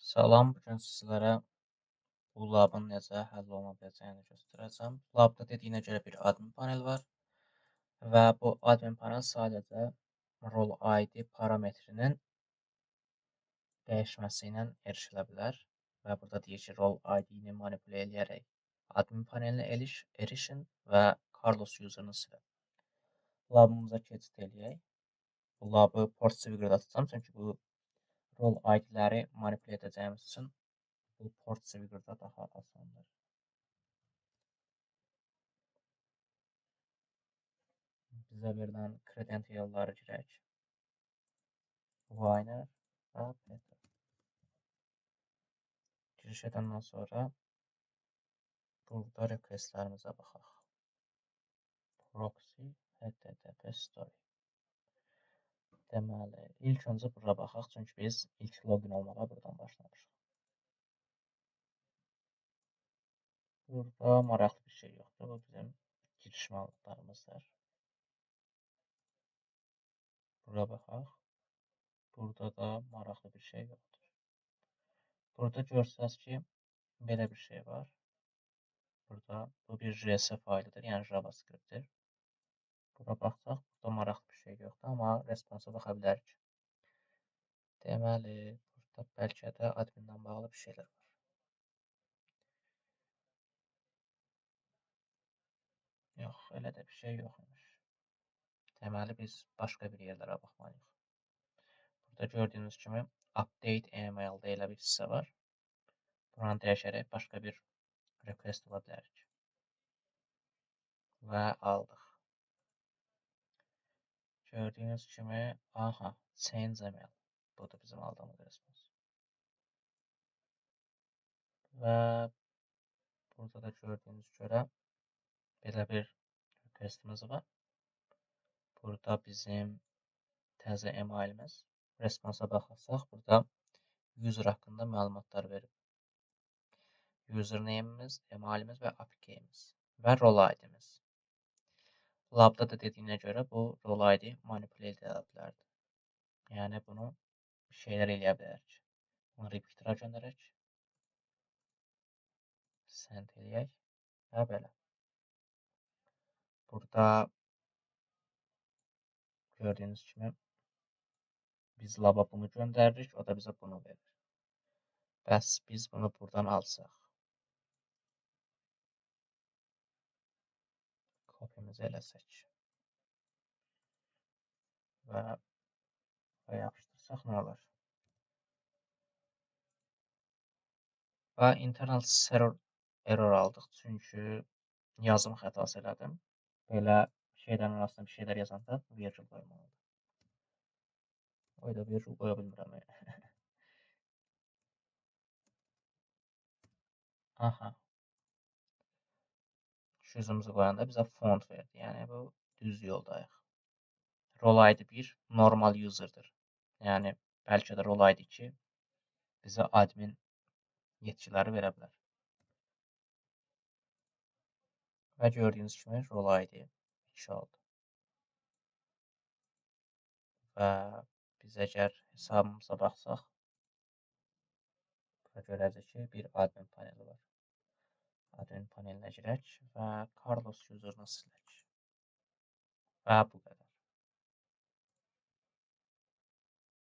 Salam, bu gün sizlərə bu labın necə həll oluna biləcəyini göstərəcəm. Labda dediyinə görə bir admin panel var və bu admin panel sadəcə rol ID parametrinin dəyişməsi ilə erişilə bilər və burada deyir ki, rol ID-ni manipulə edərək admin panelinə erişin və Carlos user'ını silin. Labımıza keçid eləyək. Bu labı port Swigger'da tutacam, çünki bu rol ID-ləri manipulə edəcəyimiz üçün bu port Swigger'da daha asandır. Bizə verilən credential'ları girək. Liner və Peter. Giriş edəndən sonra burada requestlərimizə baxaq. Proxy, HTTP story. Deməli, ilk öncə bura baxaq, çünki biz ilk login olmağa buradan başlamışıq. Burada maraqlı bir şey yoxdur, bu bizim giriş məlumatlarımızdır. Bura baxaq. Burada da maraqlı bir şey yoxdur. Burada görsəz ki, belə bir şey var. Burada bu bir JS faylıdır, yəni JavaScript'dir. Bura baxsaq, burada maraqlı bir şey yoxdur, amma responsa baxa bilərik. Deməli, burada bəlkə də adminlə bağlı bir şeylər var. Yox, elə də bir şey yox imiş. Deməli, biz başqa bir yerlərə baxmalıyıq. Burada gördüyünüz kimi update email deyilə bir hissə var. Buranı dəyişərək başqa bir request ola bilərik. Və aldıq. Gördüyünüz kimi, aha, change email. Bu da bizim aldığımız respons. Və burada da gördüyünüz görə belə bir requestimiz var. Burada bizim təzə emailimiz. Responsa baxarsaq, burada user haqqında məlumatlar verib. Username'imiz, emailimiz və APK-imiz və rol ID-miz. Labda da dediyinə görə bu rol ID manipulə edilə bilərdi. Yəni bunu bir şeylər eləyə bilərik. Bunu repeater'a göndərək. Send eləyək və belə. Burada gördüyünüz kimi biz laba bunu göndəririk, o da bizə bunu verir. Bəs biz bunu buradan alsaq. Kopyamızı eləsək. Və yapışdırsaq nə olur? Və internal server error aldıq, çünki yazım xətası elədim. Belə şeylərin arasında bir şeylər yazanda virgül qoymalıdır. Oyda virgül qoya bilmirəm. Aha. Yüzümüzü qoyanda bizə font verdi. Yəni bu düz yoldayıq. Rol ID 1 normal user'dır. Yəni bəlkə də rol ID 2 bizə admin yetkiləri verə bilər. Və gördüyünüz kimi rol ID 2 oldu. Və biz əgər hesabımıza baxsaq, görəcək ki, bir admin paneli var. Admin panelinə girək və Carlos user'ını silək. Və bu qədər.